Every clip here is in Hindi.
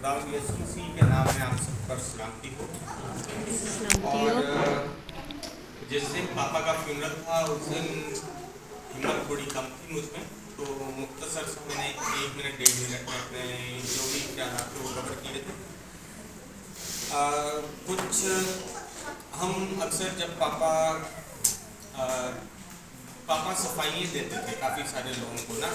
खुदा यीशु मसीह के नाम में आप सब पर सलामती हो। और जिस दिन पापा का फ्यूनरल था उस दिन हिम्मत थोड़ी कम थी मुझ में, तो मुख्तसर से मैंने 1 मिनट 1.5 मिनट में अपने जो भी क्या था वो कवर किए थे। कुछ हम अक्सर जब पापा सफाई देते थे काफ़ी सारे लोगों को ना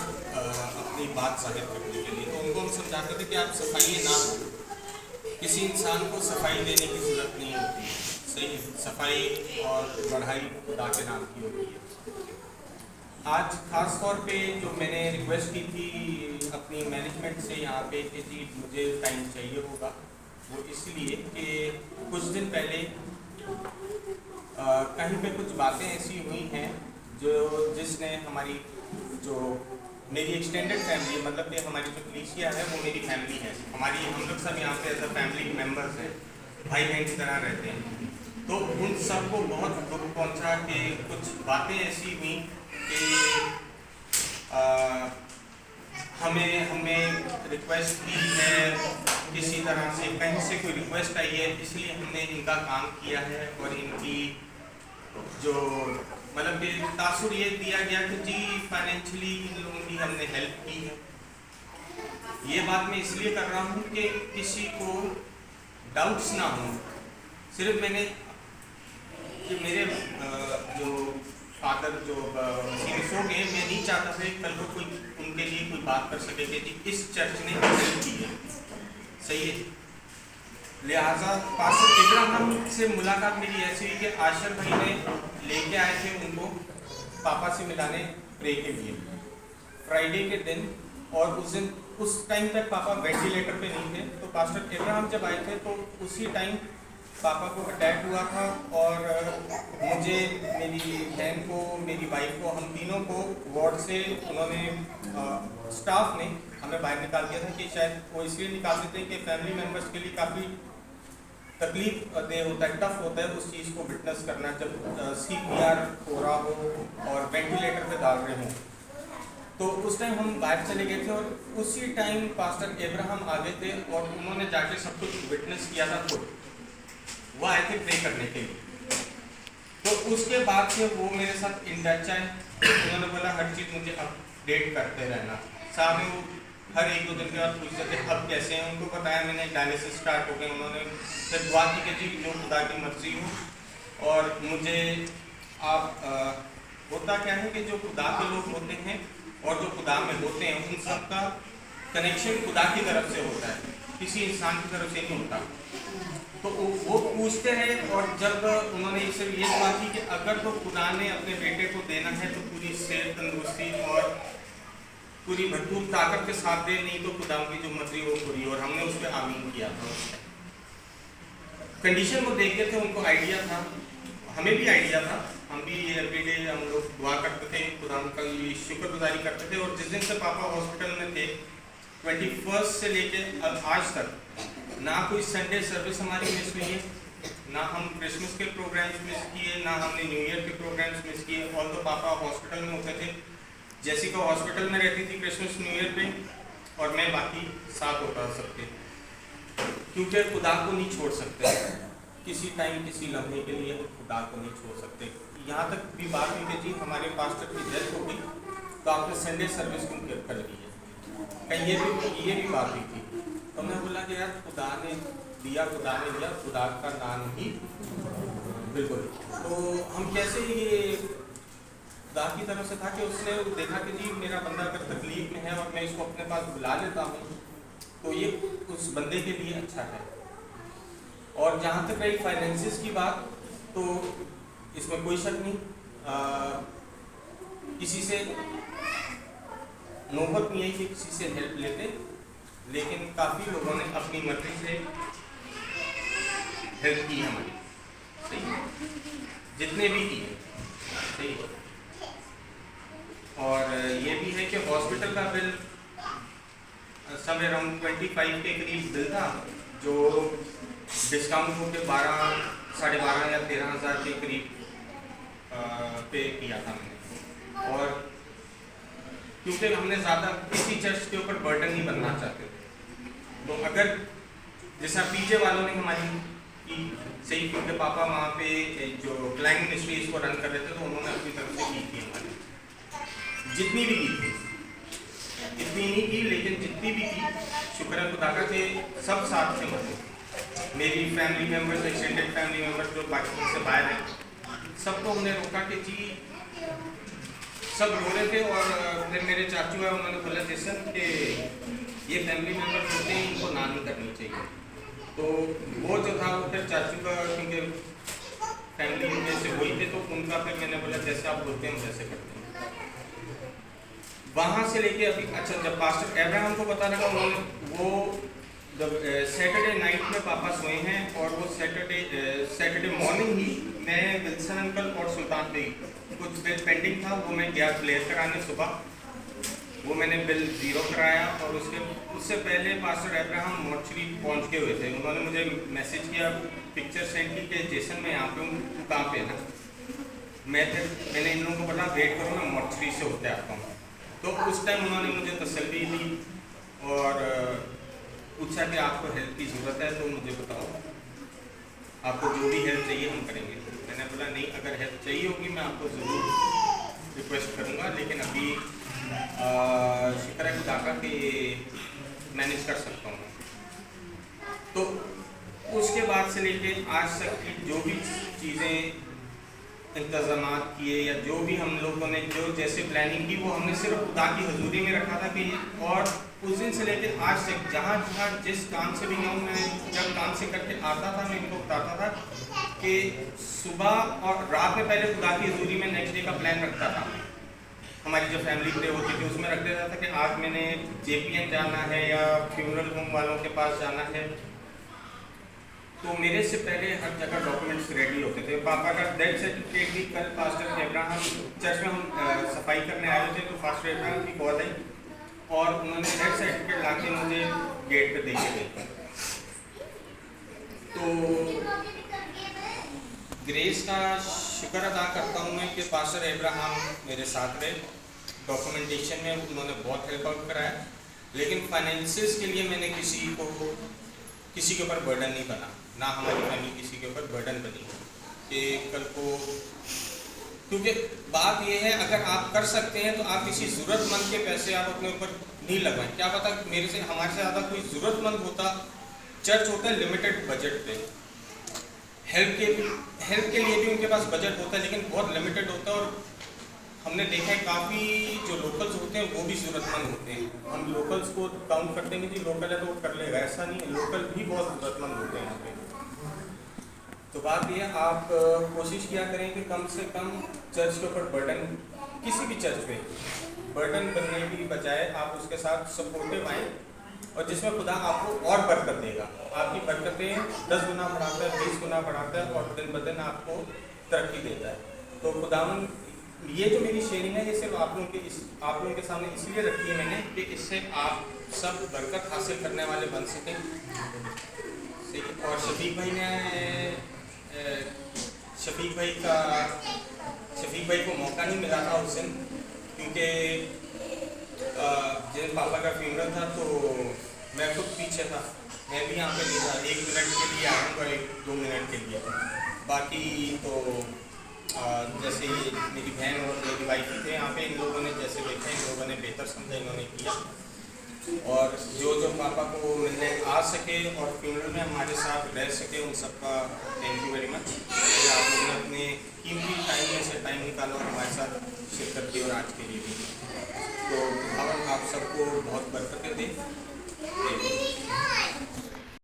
अपनी बात जाहिर करने के लिए, तो उनको हम समझाते थे कि आप सफाई ना हो, किसी इंसान को सफाई देने की ज़रूरत नहीं होती है। सही है, सफाई और बढ़ाई खुदा के नाम की होती है। आज खास तौर पे जो मैंने रिक्वेस्ट की थी अपनी मैनेजमेंट से यहाँ पे कि जी मुझे टाइम चाहिए होगा, वो इसलिए कि कुछ दिन पहले कहीं पे कुछ बातें ऐसी हुई हैं जिसने हमारी जो मेरी एक्सटेंडेड फैमिली, मतलब कि हमारी जो कलीसिया है वो मेरी फैमिली है, हम लोग सब यहाँ पे एज अ फैमिली मेम्बर्स हैं, भाई बहन की तरह रहते हैं। तो उन सबको बहुत दुख पहुँचा कि कुछ बातें ऐसी हुई कि हमें रिक्वेस्ट की है, किसी तरह से कहीं से कोई रिक्वेस्ट आई है, इसलिए हमने इनका काम किया है। और इनकी जो मतलब कि तासुर ये दिया गया कि जी फाइनेंशियली इन लोगों की हमने हेल्प की है। ये बात मैं इसलिए कर रहा हूँ कि किसी को डाउट्स ना हो। सिर्फ मैंने कि मेरे जो फादर जो सो गए, मैं नहीं चाहता था कल को कोई उनके लिए कोई बात कर सके कि जी इस चर्च ने हेल्प की है। सही है, लिहाजा पास्टर इब्राहिम से मुलाकात मेरी ऐसी हुई कि आशर भाई ने लेके आए थे उनको पापा से मिलाने प्रे के लिए फ्राइडे के दिन। और उस टाइम तक पापा वेंटिलेटर पे नहीं थे, तो पास्टर इब्राहिम जब आए थे तो उसी टाइम पापा को अटैक हुआ था। और मुझे, मेरी बहन को, मेरी वाइफ को, हम तीनों को वार्ड से उन्होंने स्टाफ ने हमें बाहर निकाल दिया था कि शायद वो इसलिए निकाल देते हैं कि फैमिली मेम्बर्स के लिए काफ़ी तकलीफ दे होता है, टफ होता है उस चीज़ को विटनेस करना जब CPR हो रहा हो और वेंटिलेटर पे डाल रहे हों। तो उस टाइम हम बाहर चले गए थे और उसी टाइम पास्टर इब्राहिम आ गए थे और उन्होंने जाके सब कुछ विटनेस किया था खुद। वो आए थे प्रे करने के लिए। तो उसके बाद से वो मेरे साथ इन टच आए। उन्होंने बोला हर चीज़ मुझे अपडेट करते रहना। साथ में वो हर 1-2 दिन के बाद पूछते थे अब कैसे हैं। उनको बताया मैंने डायलिसिस स्टार्ट हो गए। उन्होंने फिर दुआ की कि जी जो खुदा की मर्जी हो। और मुझे आप होता क्या है कि जो खुदा के लोग होते हैं और जो खुदा में होते हैं उन सब का कनेक्शन खुदा की तरफ से होता है, किसी इंसान की तरफ से नहीं होता। तो वो पूछते रहे और जब उन्होंने सिर्फ ये बात की कि अगर तो खुदा ने अपने बेटे को देना है तो पूरी सेहत, तंदुरुस्ती और पूरी भरपूर ताकत के साथ दे, नहीं तो खुदा की जो मर्जी वो पूरी। और हमने उस पर आमीन किया था। कंडीशन को देखते थे, उनको आइडिया था, हमें भी आइडिया था, हम भी एवरीडे हम लोग दुआ करते थे, खुदा का शुक्रगुजारी करते थे। और जिस दिन से पापा हॉस्पिटल में थे 21 से लेके अब आज तक ना कोई संडे सर्विस हमारी मिस हुई है, ना हम क्रिसमस के प्रोग्राम्स मिस किए, ना हमने न्यू ईयर के प्रोग्राम्स मिस किए। और तो पापा हॉस्पिटल में होते थे, जेसिका हॉस्पिटल में रहती थी क्रिसमस न्यू ईयर पे, और मैं बाकी साथ होता सबके, क्योंकि खुदा को नहीं छोड़ सकते किसी टाइम, किसी लम्हे के लिए खुदा को नहीं छोड़ सकते। यहाँ तक भी बात हुई कि जी हमारे पास्टर की डेथ हो गई तो आपने संडे सर्विस क्यों कर ली है, कहीं ये भी बात हुई थी। तो मैं बोला कि यार खुदा ने दिया, खुदा ने दिया, खुदा का नाम ही बिल्कुल। तो हम कैसे ये खुदा की तरफ से था कि उसने देखा कि जी मेरा बंदा अगर तकलीफ में है और मैं इसको अपने पास बुला लेता हूँ तो ये उस बंदे के लिए अच्छा है। और जहाँ तक रही फाइनेंसिस की बात, तो इसमें कोई शक नहीं, किसी से नौबत नहीं आई कि किसी से हेल्प लेते, लेकिन काफ़ी लोगों ने अपनी मर्जी से हेल्प की हमारी। सही, जितने भी किए। सही। और ये भी है कि हॉस्पिटल का बिल समय अराउंड 25 के करीब बिल था, जो डिस्काउंट होकर 12,500 या 13,000 के करीब पे किया था मैंने। और क्योंकि हमने ज़्यादा किसी चर्च के ऊपर बर्डन नहीं बनना चाहते थे, तो अगर जैसा पीजे वालों ने हमारी की सही, क्योंकि पापा वहाँ पे जो क्लाइंबिंग स्टेज को रन कर रहे थे तो उन्होंने अपनी तरफ से की थी हमारी, जितनी भी की थी, इतनी नहीं की लेकिन जितनी भी की, शुक्र है खुदा का कि सब साथ थे हमारे। मेरी family members, extended family members जो पाकिस्तान से बाहर हैं, सबको हमने रोका कि जी, सब रो रहे थे। और फिर मेरे चाचू है, उन्होंने बोला जैसन कि ये फैमिली मेम्बर्स होते हैं, इनको ना नहीं करनी चाहिए। तो वो जो था वो फिर चाचू का, क्योंकि फैमिली में से वही थे, तो उनका फिर मैंने बोला जैसे आप बोलते हैं हम वैसे करते हैं। वहाँ से लेके अभी, अच्छा, जब पास्टर अब्राहम को पता लगा, उन्होंने वो जब सैटरडे नाइट में पापा सोए हैं, और वो सैटरडे मॉर्निंग ही मैं विल्सन अंकल और सुल्तान भाई कुछ बिल पेंडिंग था, वो मैं गया क्लियर कराने सुबह। वो मैंने बिल 0 कराया, और उससे पहले पास्टर अब्राहम मॉर्चरी पहुंच के हुए थे। उन्होंने मुझे मैसेज किया, पिक्चर सेंड की कि जेसन मैं यहाँ पे हूँ, तू कहाँ पे है ना। मैंने इन लोगों को बोला वेट करो, मैं मॉर्चरी से होते आता हूँ। तो उस टाइम उन्होंने मुझे तसल्ली दी और पूछा कि आपको हेल्प की ज़रूरत है तो मुझे बताओ, आपको जो भी हेल्प चाहिए हम करेंगे। मैंने बोला नहीं, अगर हेल्प चाहिए होगी मैं आपको ज़रूर रिक्वेस्ट करूँगा, लेकिन अभी शुक्र है खुदा का कि मैनेज कर सकता हूँ। तो उसके बाद से लेके आज तक की जो भी चीज़ें इंतजाम किए, या जो भी हम लोगों ने जो जैसे प्लानिंग की, वो हमने सिर्फ खुदा की हजूरी में रखा था कि, और उस दिन से लेकर आज तक जहाँ जहाँ जिस काम से भी मैं जब काम से करके आता था, मैं इनको बताता था कि सुबह और रात में पहले खुदा की हजूरी में नेक्स्ट डे का प्लान रखता था। हमारी जो फैमिली प्रे होती थी उसमें रख देता था कि आज मैंने JPN जाना है या फ्यूनरल होम वालों के पास जाना है। तो मेरे से पहले हर जगह डॉक्यूमेंट्स रेडी होते थे। पापा का डेथ सर्टिफिकेट भी कल पास्टर अब्राहम चर्च में हम सफाई करने आए थे, तो पास्टर अब्राहम की कॉल आई और उन्होंने डेथ सर्टिफिकेट ला के मुझे गेट पे दे के गए। तो ग्रेस का शुक्र अदा करता हूँ मैं कि पास्टर अब्राहम मेरे साथ रहे। डॉक्यूमेंटेशन में उन्होंने बहुत हेल्प आउट कराया, लेकिन फाइनेंसिस के लिए मैंने किसी के ऊपर बर्डन नहीं बना, ना हमारी फैमिली किसी के ऊपर बर्डन बनी कि कल को, क्योंकि बात यह है अगर आप कर सकते हैं तो आप किसी ज़रूरतमंद के पैसे आप अपने ऊपर नहीं लगवाएं। क्या पता मेरे से हमारे से ज़्यादा कोई ज़रूरतमंद होता। चर्च होता है लिमिटेड बजट पे, हेल्प के लिए भी उनके पास बजट होता है, लेकिन बहुत लिमिटेड होता है। और हमने देखा है काफ़ी जो लोकल्स होते हैं वो भी ज़रूरतमंद होते हैं। हम लोकल्स को काउंट करते हैं कि जी लोकल है तो वो कर लेगा, ऐसा नहीं है, लोकल भी बहुत ज़रूरतमंद होते हैं यहाँ पे। तो बात ये है, आप कोशिश किया करें कि कम से कम चर्च के ऊपर बर्डन, किसी भी चर्च पे बर्डन बनने की बजाय आप उसके साथ सपोर्टिव आएँ, और जिसमें खुदा आपको और बरकत देगा। आपकी बरकतें 10 गुना बढ़ाता है, 20 गुना बढ़ाता है, और दिन ब दिन आपको तरक्की देता है। तो खुदावन, ये जो मेरी शेयरिंग है ये सिर्फ आप लोगों के सामने इसलिए रखी है मैंने कि इससे आप सब बरकत हासिल करने वाले बन सकें। और शफीक भाई को मौका नहीं मिला था उस दिन, क्योंकि जिन पापा का फ्यूनरल था तो मैं खुद पीछे था, मैं भी यहाँ पे नहीं था। 1 मिनट के लिए आऊँगा, 1-2 मिनट के लिए। बाकी तो जैसे मेरी बहन और मेरी वाइफ थे यहाँ पे, इन लोगों ने जैसे देखा, इन लोगों ने बेहतर समझा, इन्होंने किया। और जो पापा को मिलने आ सके और फ्यूनरल में हमारे साथ रह सके, उन सबका थैंक यू वेरी मच। आप लोगों ने अपने कीमती टाइम में से टाइम निकाला और हमारे साथ शिरकत की, और आज के लिए भी। तो भगवान आप सबको बहुत बरकतें दे।